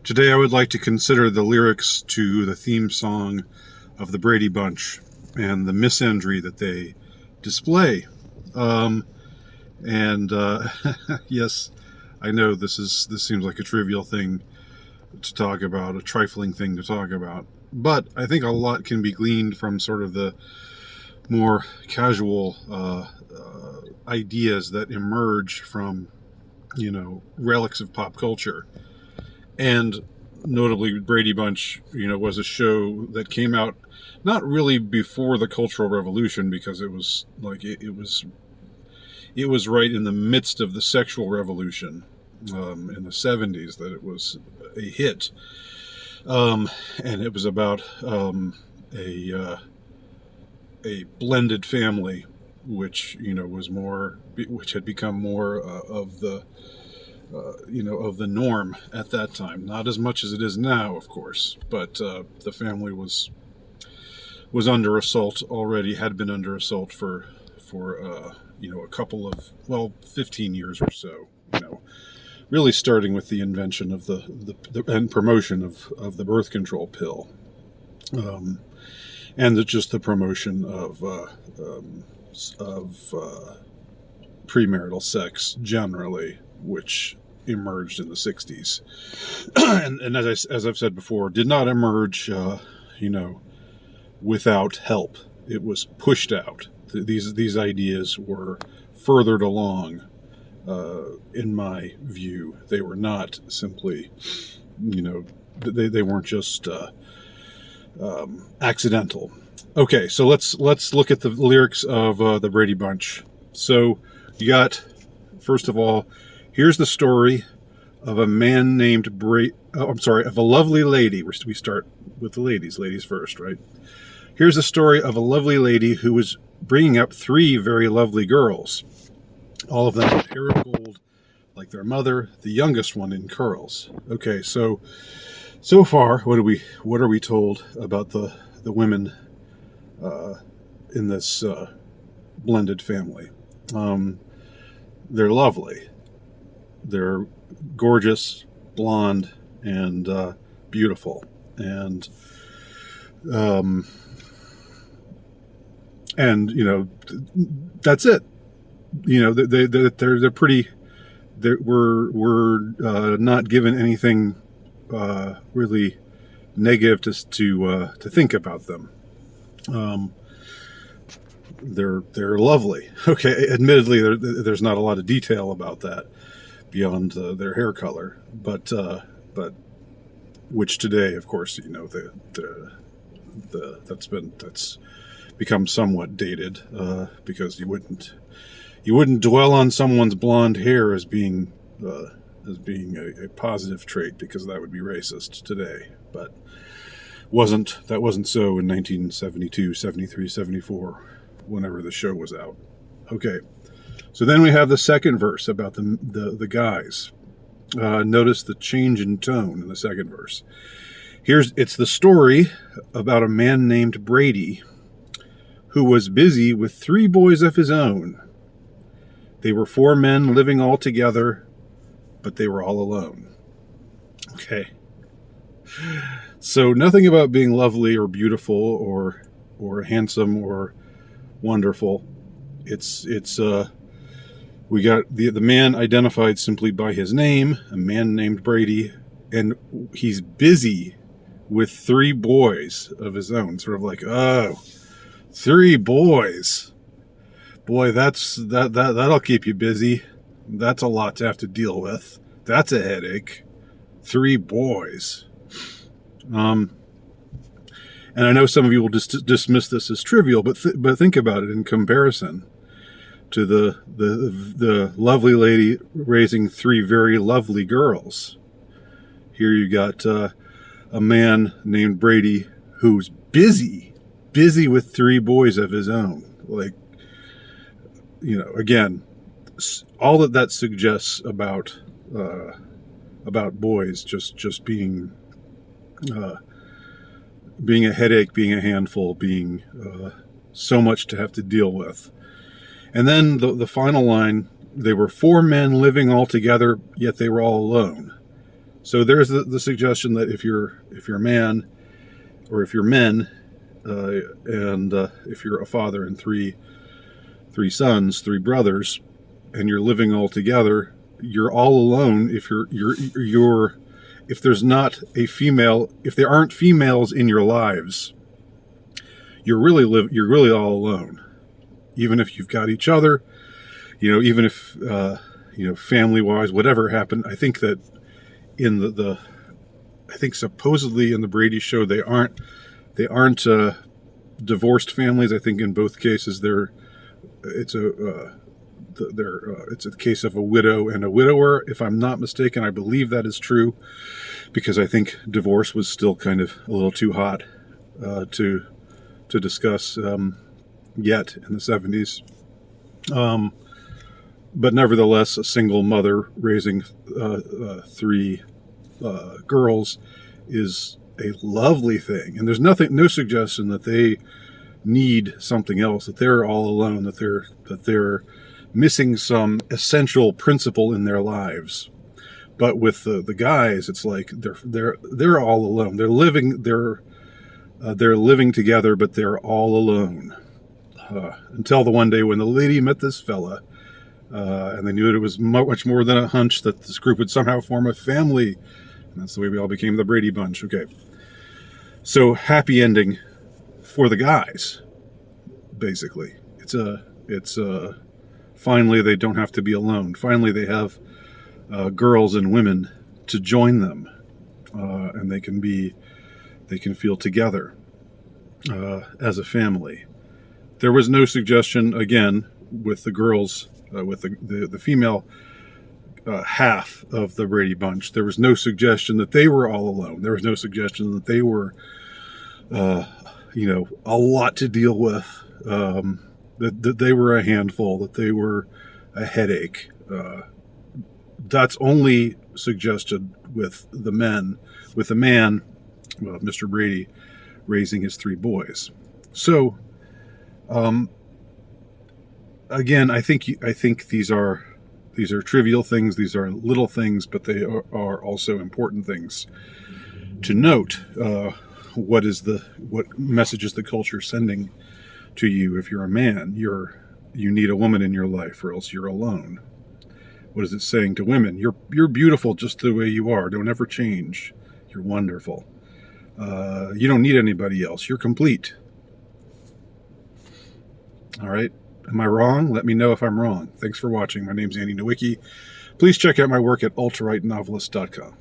Today I would like to consider the lyrics to the theme song of the Brady Bunch and the misandry that they display. And yes, I know this seems like a trivial thing to talk about, a trifling thing to talk about, but I think a lot can be gleaned from sort of the more casual ideas that emerge from, relics of pop culture. And notably, Brady Bunch, was a show that came out not really before the Cultural Revolution, because it was like it was right in the midst of the sexual revolution in the 70s that it was a hit, and it was about a blended family, which which had become more of the of the norm at that time. Not as much as it is now, of course, but the family was under assault already, had been under assault for a couple of 15 years or so. Really starting with the invention of the and promotion of the birth control pill, and just the promotion of premarital sex generally, which emerged in the 60s. and as I've said before, did not emerge without help. It was pushed out. These ideas were furthered along, in my view. They were not simply, they weren't just accidental. Okay, so let's look at the lyrics of the Brady Bunch. So you got, first of all, here's the story of a man named of a lovely lady. We start with the ladies first, right? Here's the story of a lovely lady who was bringing up three very lovely girls, all of them with hair of gold, like their mother, the youngest one in curls. Okay, so far, what are we told about the women in this blended family? They're lovely. They're gorgeous, blonde, and beautiful, and that's it. They're pretty. We're not given anything really negative to think about them. They're lovely. Okay, admittedly, there's not a lot of detail about that beyond their hair color, but which today, of course, that's become somewhat dated, because you wouldn't dwell on someone's blonde hair as being a positive trait, because that would be racist today. But that wasn't so in 1972, 73, 74, whenever the show was out. Okay, so then we have the second verse about the guys. Notice the change in tone in the second verse. It's the story about a man named Brady who was busy with three boys of his own. They were four men living all together, but they were all alone. Okay. So nothing about being lovely or beautiful or handsome or wonderful. It's we got the man identified simply by his name, a man named Brady, and he's busy with three boys of his own. Sort of like, oh, three boys. Boy, that'll keep you busy. That's a lot to have to deal with. That's a headache. Three boys. And I know some of you will dismiss this as trivial, but think about it in comparison to the lovely lady raising three very lovely girls. Here you got a man named Brady who's busy with three boys of his own. Like, again, all that suggests about boys just being a headache, being a handful, being so much to have to deal with. And then the final line, they were four men living all together, yet they were all alone. So there's the suggestion that if you're a man, or if you're men, and if you're a father and three sons, three brothers, and you're living all together, you're all alone. If there's not a female, if there aren't females in your lives, you're really all alone. Even if you've got each other, even if family wise, whatever happened, I think that in I think supposedly in the Brady show they aren't divorced families. I think in both cases it's a case of a widow and a widower, if I'm not mistaken. I believe that is true, because I think divorce was still kind of a little too hot to discuss yet in the 70s. But nevertheless, a single mother raising three girls is a lovely thing, and there's no suggestion that they need something else, that they're all alone, that they're missing some essential principle in their lives. But with the guys, it's like they're all alone. They're living together, but they're all alone. Until the one day when the lady met this fella, and they knew it was much more than a hunch that this group would somehow form a family. And that's the way we all became the Brady Bunch. Okay. So happy ending for the guys, basically. It's finally they don't have to be alone. Finally they have girls and women to join them, and they can feel together as a family. There was no suggestion, again, with the girls, with the female half of the Brady Bunch. There was no suggestion that they were all alone. There was no suggestion that they were, a lot to deal with, that they were a handful, that they were a headache. That's only suggested with the man, Mr. Brady, raising his three boys. So, again, I think these are trivial things. These are little things, but they are also important things to note. What message is the culture sending to you? If you're a man, you need a woman in your life, or else you're alone. What is it saying to women? You're beautiful just the way you are. Don't ever change. You're wonderful. You don't need anybody else. You're complete. All right. Am I wrong? Let me know if I'm wrong. Thanks for watching. My name's Andy Nowicki. Please check out my work at ultrarightnovelist.com.